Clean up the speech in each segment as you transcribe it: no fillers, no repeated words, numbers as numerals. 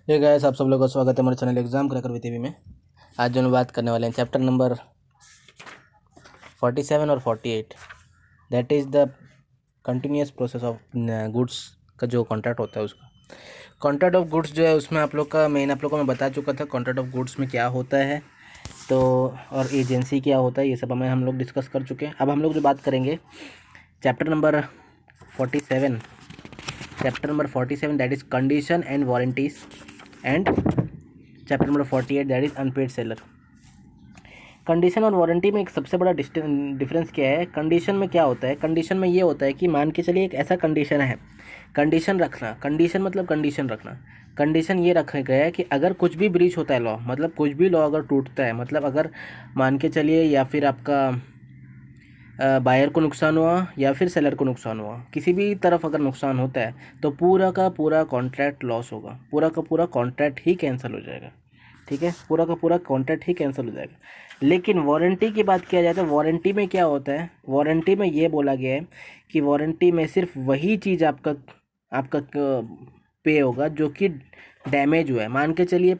ये गाइस, आप सब लोगों का स्वागत है हमारे channel exam cracker with TV में। आज जो हम बात करने वाले हैं चैप्टर नंबर 47 और 48, that is the continuous process of goods का जो कॉन्ट्रैक्ट होता है उसका। कॉन्ट्रैक्ट ऑफ गुड्स जो है उसमें आप लोग का मेन आप लोग को मैं बता चुका था कॉन्ट्रैक्ट ऑफ गुड्स में क्या होता है, तो और एजेंसी क्या होता है, ये सब हमें हम लोग डिस्कस कर चुके हैं। अब हम लोग जो बात करेंगे chapter number 47, that is condition and warranties, and chapter number 48 that is unpaid seller. Condition और वारंटी में एक सबसे बड़ा डिफरेंस क्या है। कंडीशन में क्या होता है, कंडीशन में ये होता है कि मान के चलिए एक ऐसा कंडीशन है, कंडीशन रखना, कंडीशन मतलब कंडीशन रखना। कंडीशन ये रखा गया है कि अगर कुछ भी ब्रीच होता है लॉ, मतलब कुछ भी लॉ अगर टूटता है, मतलब अगर मान के चलिए या फिर आपका बायर को नुकसान हुआ या फिर सेलर को नुकसान हुआ, किसी भी तरफ अगर नुकसान होता है तो पूरा का पूरा कॉन्ट्रैक्ट लॉस होगा, पूरा का पूरा कॉन्ट्रैक्ट ही कैंसिल हो जाएगा। ठीक है, पूरा का पूरा कॉन्ट्रैक्ट ही कैंसिल हो जाएगा। लेकिन वारंटी की बात किया जाए तो वारंटी में क्या होता है, वारंटी में ये बोला गया है कि वारंटी में सिर्फ वही चीज़ आपका आपका पे होगा जो कि डैमेज हुआ है। मान के चलिए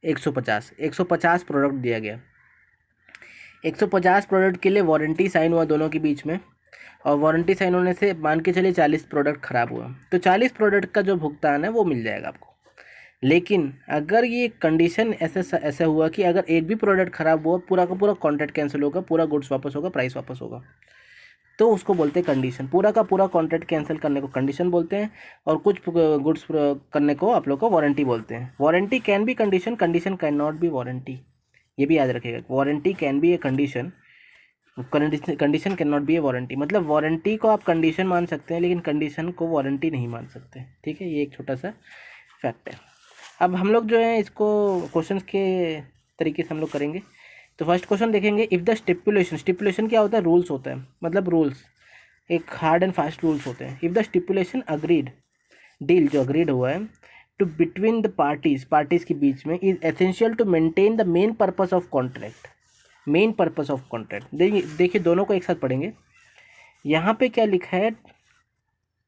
150 प्रोडक्ट दिया गया, 150 प्रोडक्ट के लिए वारंटी साइन हुआ दोनों के बीच में, और वारंटी साइन होने से मान के चलिए 40 प्रोडक्ट ख़राब हुआ, तो 40 प्रोडक्ट का जो भुगतान है वो मिल जाएगा आपको। लेकिन अगर ये कंडीशन ऐसा हुआ कि अगर एक भी प्रोडक्ट ख़राब हुआ, पूरा का पूरा कॉन्ट्रैक्ट कैंसिल होगा, पूरा गुड्स वापस होगा, प्राइस वापस होगा, तो उसको बोलते हैं कंडीशन। पूरा का पूरा कॉन्ट्रैक्ट कैंसिल करने को कंडीशन बोलते हैं, और कुछ गुड्स करने को आप लोग को वारंटी बोलते हैं। Warranty can be condition, condition can not be warranty, ये भी याद रखिएगा। Warranty can be a condition, condition can not be A warranty. मतलब वारंटी को आप कंडीशन मान सकते हैं लेकिन कंडीशन को वारंटी नहीं मान सकते। ठीक है, ये एक छोटा सा फैक्ट है। अब हम लोग जो है इसको क्वेश्चंस के तरीके से हम लोग करेंगे। तो फर्स्ट क्वेश्चन देखेंगे, इफ़ द स्टिपुलेशन, स्टिपुलेशन क्या होता है, रूल्स होता है, मतलब रूल्स, एक हार्ड एंड फास्ट रूल्स होते हैं। If the stipulation agreed, deal जो अग्रीड हुआ है टू बिटवीन द पार्टीज के बीच में, is essential to maintain the main purpose of contract. Main purpose of contract देखिए दोनों को एक साथ पढ़ेंगे। यहाँ पे क्या लिखा है,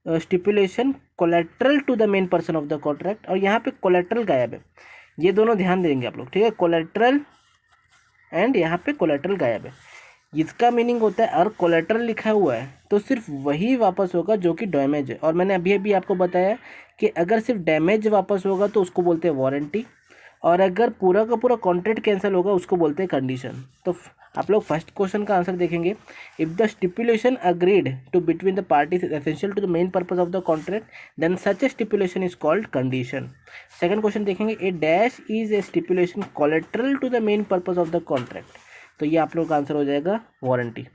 stipulation collateral to the main person of the contract, और यहाँ पे कोलेट्रल गायब है। ये दोनों ध्यान देंगे आप लोग, ठीक है, कोलेट्रल एंड यहाँ पे कोलेट्रल गायब है। इसका मीनिंग होता है अगर कोलेट्रल लिखा हुआ है तो सिर्फ वही वापस होगा जो कि डैमेज है, और मैंने अभी अभी आपको बताया कि अगर सिर्फ डैमेज वापस होगा तो उसको बोलते हैं वारंटी, और अगर पूरा का पूरा कॉन्ट्रैक्ट कैंसिल होगा उसको बोलते हैं कंडीशन। तो आप लोग फर्स्ट क्वेश्चन का आंसर देखेंगे, if the stipulation agreed to between the parties is essential to the main purpose of the contract, then such a stipulation is called condition. Second question देखेंगे, a dash is a stipulation collateral to the main purpose of the contract, तो ये आप लोग का answer हो जाएगा warranty.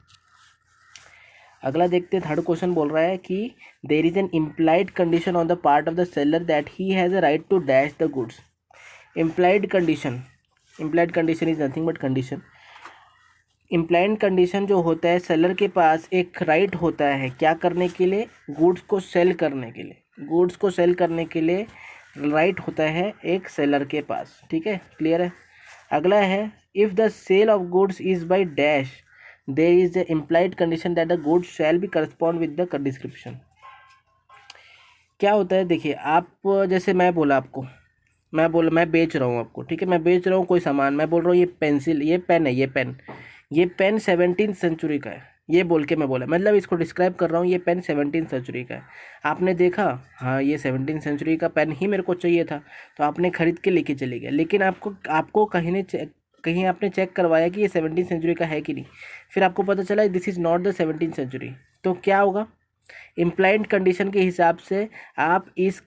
अगला देखते हैं, थर्ड क्वेश्चन बोल रहा है कि there is an implied condition on the part of the seller that he has a right to dash the goods. Implied condition, implied condition is nothing but condition. Implied condition जो होता है, seller के पास एक right होता है क्या करने के लिए, गुड्स को सेल करने के लिए, गुड्स को सेल करने के लिए राइट होता है एक सेलर के पास। ठीक है, क्लियर है। अगला है, if the sale of goods is by dash there is the implied condition that the goods shall be correspond with the description. क्या होता है, देखिए आप, जैसे मैं बोला आपको, मैं बेच रहा हूँ आपको, ठीक है, मैं बेच रहा हूँ कोई सामान, मैं बोल रहा हूँ ये पेंसिल, ये पेन है, ये पेन 17th सेंचुरी का है, ये बोल के मैं बोला, मतलब इसको डिस्क्राइब कर रहा हूँ, ये पेन 17th सेंचुरी का है। आपने देखा, हाँ ये 17th सेंचुरी का पेन ही मेरे को चाहिए था, तो आपने खरीद के लेके चले गए। लेकिन आपको आपको कहीं आपने चेक करवाया कि ये 17th सेंचुरी का है कि नहीं, फिर आपको पता चला this is not the 17th century, तो क्या होगा, इम्प्लाइड कंडीशन के हिसाब से आप इस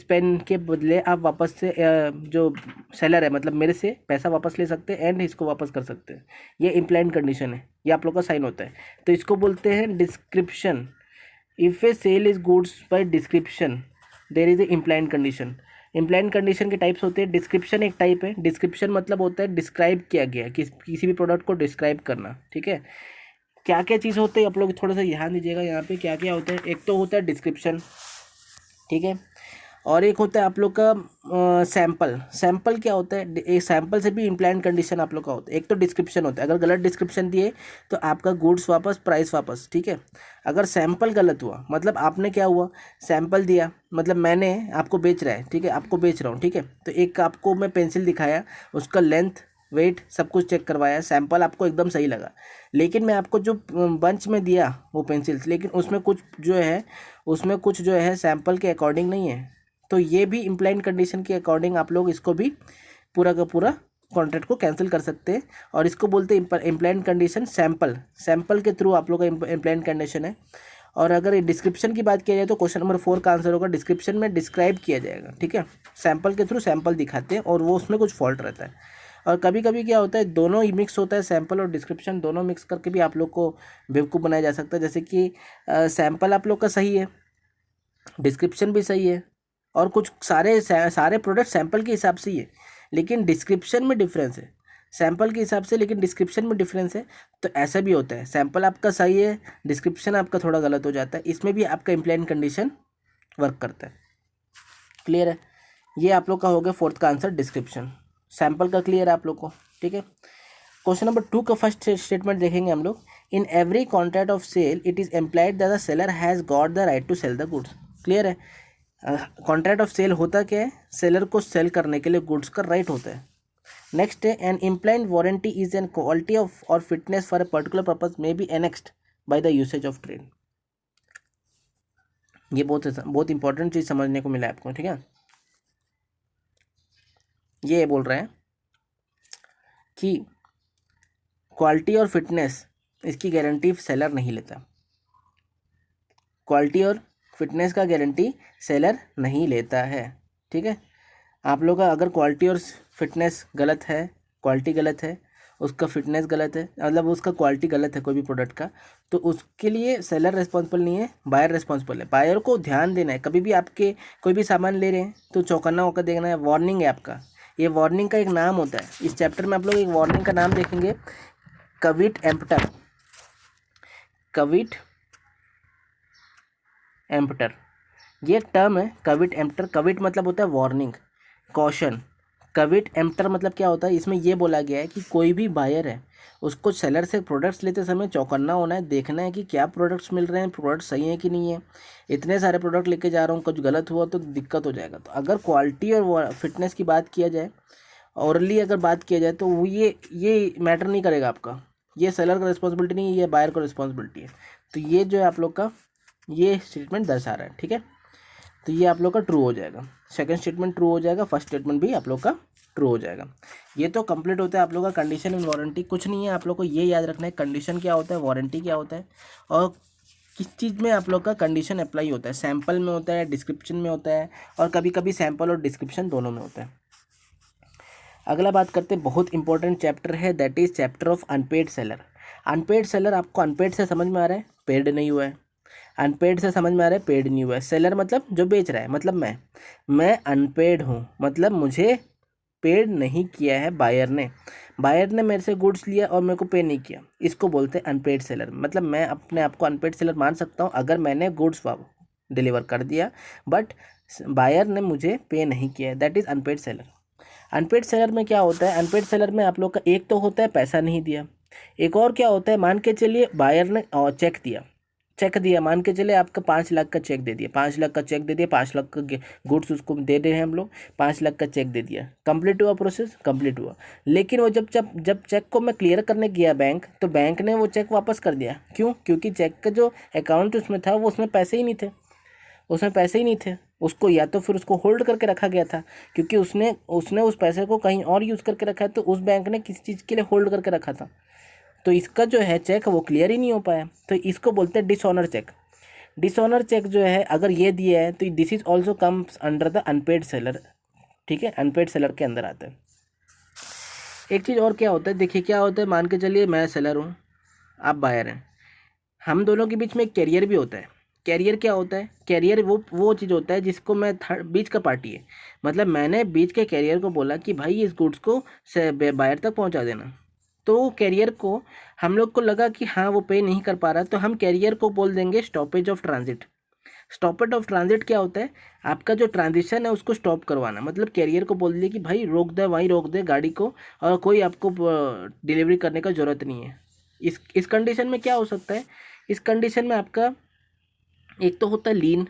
पेन के बदले आप वापस से जो सेलर है मतलब मेरे से पैसा वापस ले सकते हैं एंड इसको वापस कर सकते हैं। ये इम्प्लाइड कंडीशन है, ये आप लोग का साइन होता है, तो इसको बोलते हैं description. If a sale is goods by description there is a implied condition. Implied condition के टाइप्स होते हैं, डिस्क्रिप्शन एक टाइप है, डिस्क्रिप्शन मतलब होता है डिस्क्राइब किया गया, किसी भी प्रोडक्ट को डिस्क्राइब करना। ठीक है, क्या क्या चीज़ होते हैं आप लोग थोड़ा सा ध्यान दीजिएगा, यहाँ पे क्या क्या होता है। एक तो होता है डिस्क्रिप्शन, ठीक है, और एक होता है आप लोग का सैंपल। सैंपल क्या होता है, एक सैंपल से भी इम्प्लाइंट कंडीशन आप लोग का होता है। एक तो डिस्क्रिप्शन होता है, अगर गलत डिस्क्रिप्शन दिए तो आपका गुड्स वापस, प्राइस वापस, ठीक है। अगर सैंपल गलत हुआ मतलब आपने क्या हुआ, सैंपल दिया मतलब मैंने आपको बेच रहा है, ठीक है, आपको बेच रहा हूँ, ठीक है। तो एक आपको मैं पेंसिल दिखाया, उसका लेंथ, वेट सब कुछ चेक करवाया, सैंपल आपको एकदम सही लगा, लेकिन मैं आपको जो बंच में दिया वो पेंसिल्स, लेकिन उसमें कुछ जो है, उसमें कुछ जो है सैंपल के अकॉर्डिंग नहीं है, तो ये भी इम्प्लाइंट कंडीशन के अकॉर्डिंग आप लोग इसको भी पूरा का पूरा कॉन्ट्रैक्ट को कैंसिल कर सकते हैं। और इसको बोलते हैं इम्प्लाइंट कंडीशन सैंपल। सैंपल के थ्रू आप लोग का इम्प्लाइंट कंडीशन है। और अगर डिस्क्रिप्शन की बात किया जाए तो क्वेश्चन नंबर 4 का आंसर होगा डिस्क्रिप्शन में डिस्क्राइब किया जाएगा, ठीक है। सैंपल के थ्रू सैंपल दिखाते हैं और वो उसमें कुछ फॉल्ट रहता है। और कभी कभी क्या होता है, दोनों ही मिक्स होता है, सैंपल और डिस्क्रिप्शन दोनों मिक्स करके भी आप लोग को बेवकूफ़ बनाया जा सकता है। जैसे कि सैंपल आप लोग का सही है, डिस्क्रिप्शन भी सही है, और कुछ सारे प्रोडक्ट सैंपल के हिसाब से ही है, लेकिन डिस्क्रिप्शन में डिफरेंस है, सैंपल के हिसाब से लेकिन डिस्क्रिप्शन में डिफरेंस है। तो ऐसा भी होता है, सैंपल आपका सही है, डिस्क्रिप्शन आपका थोड़ा गलत हो जाता है, इसमें भी आपका इम्प्लाइंट कंडीशन वर्क करता है। क्लियर है, ये आप लोग का हो गया 4th का आंसर डिस्क्रिप्शन। सैंपल का क्लियर है आप लोग को, ठीक है। क्वेश्चन नंबर 2 का फर्स्ट स्टेटमेंट देखेंगे हम लोग। In every contract of sale it is implied that the seller has got the right to sell the goods. Clear है, कॉन्ट्रैक्ट ऑफ सेल होता क्या है, सेलर को सेल करने के लिए गुड्स का राइट होता है। नेक्स्ट है, an implied warranty is an quality of or fitness for a particular purpose may be annexed by the usage of trade. ये बहुत इंपॉर्टेंट चीज़ समझने को मिला है आपको, ठीक है। ये बोल रहे हैं कि क्वालिटी और फिटनेस इसकी गारंटी सेलर नहीं लेता। क्वालिटी और फिटनेस का गारंटी सेलर नहीं लेता है, ठीक है। आप लोग का अगर क्वालिटी और फिटनेस गलत है, क्वालिटी गलत है, उसका फिटनेस गलत है, मतलब उसका क्वालिटी गलत है कोई भी प्रोडक्ट का, तो उसके लिए सेलर रिस्पॉन्सिबल नहीं है, बायर रिस्पॉन्सिबल है। बायर को ध्यान देना है, कभी भी आपके कोई भी सामान ले रहे हैं तो चौकन्ना होकर देखना है, वार्निंग है आपका। ये वार्निंग का एक नाम होता है, इस चैप्टर में आप लोग एक वार्निंग का नाम देखेंगे, कविट एम्पटर। कविट एम्पटर ये टर्म है, कविट एम्पटर। कविट मतलब होता है वार्निंग, कॉशन। कविट एम्पटर मतलब क्या होता है, इसमें ये बोला गया है कि कोई भी बायर है उसको सेलर से प्रोडक्ट्स लेते समय चौकन्ना होना है, देखना है कि क्या प्रोडक्ट्स मिल रहे हैं, प्रोडक्ट सही है कि नहीं है। इतने सारे प्रोडक्ट लेके जा रहा हूँ, कुछ गलत हुआ तो दिक्कत हो जाएगा। तो अगर क्वालिटी और फिटनेस की बात किया जाए, औरली अगर बात किया जाए, तो वो ये मैटर नहीं करेगा आपका, ये सेलर का रिस्पॉन्सिबिलिटी नहीं है, ये बायर का रिस्पॉन्सिबिलिटी है। तो ये जो है आप लोग का ये स्टेटमेंट दर्शा रहा है, ठीक है। तो ये आप लोग का ट्रू हो जाएगा, सेकंड स्टेटमेंट ट्रू हो जाएगा, फर्स्ट स्टेटमेंट भी आप लोग का ट्रू हो जाएगा। ये तो कंप्लीट होता है आप लोग का कंडीशन एंड वारंटी। कुछ नहीं है, आप लोग को ये याद रखना है कंडीशन क्या होता है, वारंटी क्या होता है, और किस चीज़ में आप लोग का कंडीशन अप्लाई होता है। सैंपल में होता है, डिस्क्रिप्शन में होता है, और कभी कभी सैंपल और डिस्क्रिप्शन दोनों में होता है। अगला बात करते हैं, बहुत इंपॉर्टेंट चैप्टर है, that is chapter of unpaid seller. Unpaid seller, आपको अनपेड से समझ में आ रहा है, पेड नहीं हुआ है। अनपेड से समझ में आ रहा है, पेड नहीं हुआ है। सेलर मतलब जो बेच रहा है, मतलब मैं अनपेड हूँ, मतलब मुझे पेड नहीं किया है बायर ने। बायर ने मेरे से गुड्स लिया और मेरे को पे नहीं किया, इसको बोलते हैं अनपेड सेलर। मतलब मैं अपने आप को अनपेड सेलर मान सकता हूँ अगर मैंने गुड्स डिलीवर कर दिया, बट बायर ने मुझे पे नहीं किया है, that is unpaid seller. Unpaid seller में क्या होता है, अनपेड सेलर में आप लोग का एक तो होता है पैसा नहीं दिया, एक और क्या होता है, मान के चलिए बायर ने चेक दिया, चेक दिया, मान के चले आपका 5 लाख का चेक दे दिया, 5 लाख का चेक दे दिया, 5 लाख का गुड्स उसको दे रहे हैं हम लोग, 5 लाख का चेक दे दिया, कंप्लीट हुआ प्रोसेस, कंप्लीट हुआ। लेकिन वो जब चेक को मैं क्लियर करने गया बैंक, तो बैंक ने वो चेक वापस कर दिया। क्यों? क्योंकि चेक का जो अकाउंट उसमें था वो उसमें पैसे ही नहीं थे, उसमें पैसे ही नहीं थे। उसको या तो फिर उसको होल्ड करके रखा गया था, क्योंकि उसने उसने उस पैसे को कहीं और यूज़ करके रखा है, तो उस बैंक ने किसी चीज़ के लिए होल्ड करके रखा था, तो इसका जो है चेक वो क्लियर ही नहीं हो पाया, तो इसको बोलते हैं डिसऑनर चेक। डिसऑनर चेक जो है अगर ये दिया है तो this is also comes under the unpaid seller, ठीक है, अनपेड सेलर के अंदर आता है। एक चीज़ और क्या होता है, देखिए क्या होता है, मान के चलिए मैं सेलर हूँ, आप बायर हैं, हम दोनों के बीच में एक कैरियर भी होता है। कैरियर क्या होता है, कैरियर वो चीज़ होता है जिसको मैं थर्ड बीच का पार्टी है, मतलब मैंने बीच के कैरियर को बोला कि भाई इस गुड्स को बायर तक पहुंचा देना, तो कैरियर को हम लोग को लगा कि हाँ वो पे नहीं कर पा रहा, तो हम कैरियर को बोल देंगे stoppage of transit. Stoppage of transit क्या होता है, आपका जो ट्रांजिशन है उसको स्टॉप करवाना, मतलब कैरियर को बोल दिया कि भाई रोक दे, वहीं रोक दे गाड़ी को, और कोई आपको डिलीवरी करने का ज़रूरत नहीं है। इस कंडीशन में क्या हो सकता है, इस कंडीशन में आपका एक तो होता है लीन,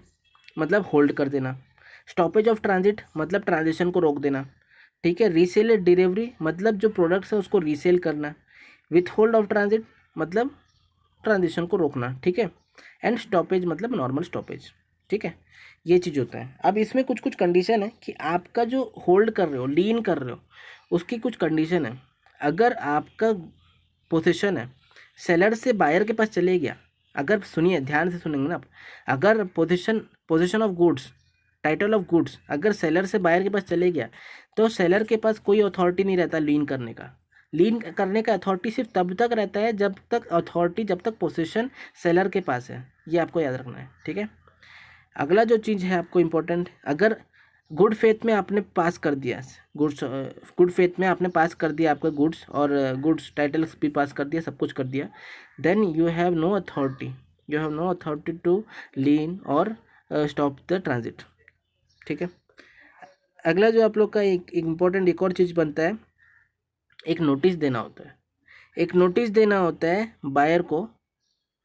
मतलब होल्ड कर देना। स्टॉपेज ऑफ ट्रांजिट मतलब ट्रांजिशन को रोक देना, ठीक है। रीसेल डिलीवरी मतलब जो प्रोडक्ट्स है उसको रीसेल करना। विथ होल्ड ऑफ ट्रांजिट मतलब ट्रांजिशन को रोकना, ठीक है। एंड स्टॉपेज मतलब नॉर्मल स्टॉपेज, ठीक है। ये चीज़ होता है। अब इसमें कुछ कुछ कंडीशन है कि आपका जो होल्ड कर रहे हो, लीन कर रहे हो, उसकी कुछ कंडीशन है। अगर आपका पोजीशन है सेलर से बायर के पास चले गया, अगर सुनिए ध्यान से सुनेंगे ना आप, अगर position of goods, title of goods अगर सेलर से बायर के पास चले गया, तो सेलर के पास कोई अथॉरिटी नहीं रहता लीन करने का। लीन करने का अथॉरिटी सिर्फ तब तक रहता है जब तक पोजीशन सेलर के पास है। ये आपको याद रखना है, ठीक है। अगला जो चीज़ है आपको इम्पोर्टेंट, अगर गुड फेथ में आपने पास कर दिया गुड्स, गुड फेथ में आपने पास कर दिया आपका गुड्स, और गुड्स टाइटल्स भी पास कर दिया, सब कुछ कर दिया, then you have no authority to lien or stop the transit, ठीक है। अगला जो आप लोग का एक इम्पोर्टेंट एक और चीज़ बनता है, एक नोटिस देना होता है। एक नोटिस देना होता है बायर को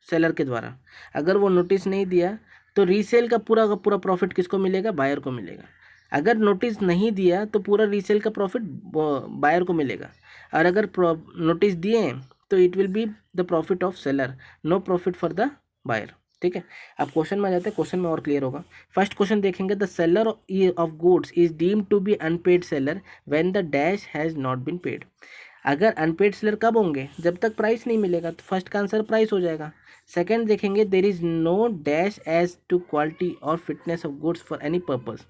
सेलर के द्वारा। अगर वो नोटिस नहीं दिया तो रीसेल का पूरा प्रॉफिट किसको मिलेगा, बायर को मिलेगा। अगर नोटिस नहीं दिया तो पूरा रीसेल का प्रॉफिट बायर को मिलेगा, और अगर नोटिस दिए तो it will be the profit of seller, no profit for the buyer, ठीक है। अब क्वेश्चन में आ जाते हैं, क्वेश्चन में और क्लियर होगा। फर्स्ट क्वेश्चन देखेंगे, the seller of goods is deemed to be unpaid seller when the dash has not been paid. अगर अनपेड सेलर कब होंगे, जब तक प्राइस नहीं मिलेगा, तो फर्स्ट का आंसर प्राइस हो जाएगा। सेकंड देखेंगे, there is no dash as to quality or fitness of goods for any purpose.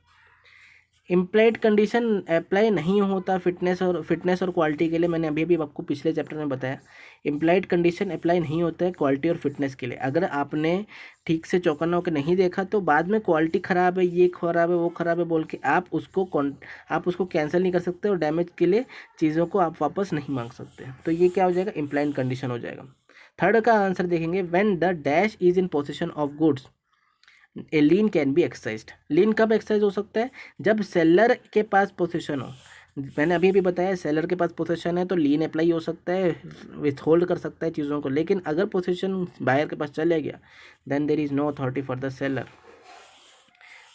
Implied condition apply नहीं होता फिटनेस और क्वालिटी के लिए। मैंने अभी भी आपको पिछले चैप्टर में बताया, इम्प्लाइड कंडीशन अप्लाई नहीं होता है क्वालिटी और फिटनेस के लिए। अगर आपने ठीक से चौकन्ना होकर नहीं देखा तो बाद में क्वालिटी ख़राब है, ये ख़राब है, वो ख़राब है बोल के आप उसको कैंसिल नहीं कर सकते, और डैमेज के लिए चीज़ों को आप वापस नहीं मांग सकते। तो ये क्या हो जाएगा, इम्प्लाइड कंडीशन हो जाएगा। थर्ड का आंसर देखेंगे, when the dash is in position of goods a lien can be exercised. Lien कब एक्सरसाइज हो सकता है, जब सेलर के पास पोजीशन हो। मैंने अभी भी बताया, सेलर के पास पोजीशन है तो लीन अप्लाई हो सकता है, विथ होल्ड कर सकता है चीज़ों को। लेकिन अगर पोजीशन बायर के पास चले गया, then there is no authority for the seller.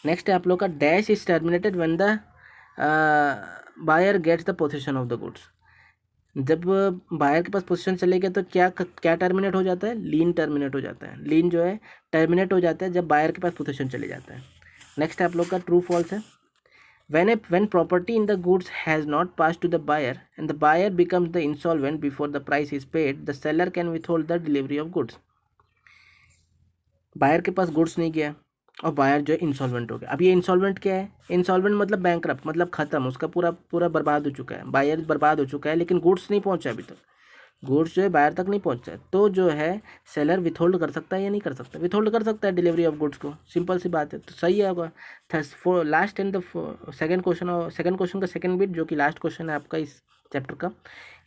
Next है आप लोग का, dash is terminated when the buyer gets the position of the goods. जब बायर के पास पोजीशन चले गया तो क्या टर्मिनेट हो जाता है, लीन टर्मिनेट हो जाता है। लीन जो है टर्मिनेट हो जाता है जब बायर के पास पोजीशन चले जाता है। नेक्स्ट आप लोग का ट्रू फॉल्स है, when property in the goods has not passed to the buyer and the buyer becomes the insolvent before the price is paid, the seller can withhold the delivery of goods। Buyer के पास goods नहीं गया और buyer जो है insolvent हो गया। अब ये इंसॉल्वेंट क्या है, इंसॉल्वेंट मतलब बैंकरप्ट, मतलब ख़त्म, उसका पूरा बर्बाद हो चुका है, बायर बर्बाद हो चुका है, लेकिन गुड्स नहीं पहुंचा अभी तक, गुड्स जो है बायर तक नहीं पहुंचा। तो जो है सेलर विथहोल्ड कर सकता है या नहीं कर सकता, विथहोल्ड कर सकता है डिलीवरी ऑफ गुड्स को, सिंपल सी बात है। तो सही है होगा। Last and the second question का सेकंड बिट, जो कि लास्ट क्वेश्चन है आपका इस चैप्टर का,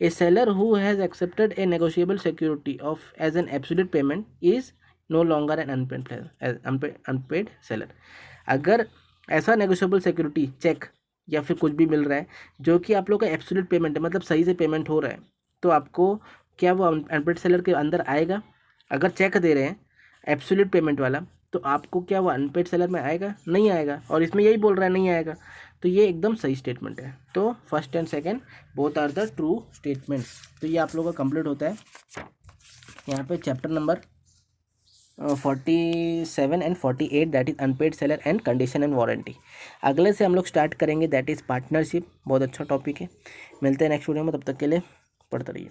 a seller who has accepted a negotiable security of as an absolute payment is no longer an unpaid seller. अगर ऐसा नेगोशिएबल सिक्योरिटी चेक या फिर कुछ भी मिल रहा है जो कि आप लोग का एब्सोल्यूट पेमेंट है, मतलब सही से पेमेंट हो रहा है, तो आपको क्या वो अनपेड सेलर के अंदर आएगा। अगर चेक दे रहे हैं एब्सोल्यूट पेमेंट वाला, तो आपको क्या वो अनपेड सेलर में आएगा, नहीं आएगा। और इसमें यही बोल रहा है नहीं आएगा, तो ये एकदम सही स्टेटमेंट है। तो first and second both are the true statements. तो ये आप लोगों का कंप्लीट होता है यहाँ पे chapter number 47 and 48, that is unpaid seller and condition and warranty. अगले से हम लोग स्टार्ट करेंगे, दैट इज़ पार्टनरशिप। बहुत अच्छा टॉपिक है। मिलते हैं नेक्स्ट वीडियो में, तब तक के लिए पढ़ते रहिए।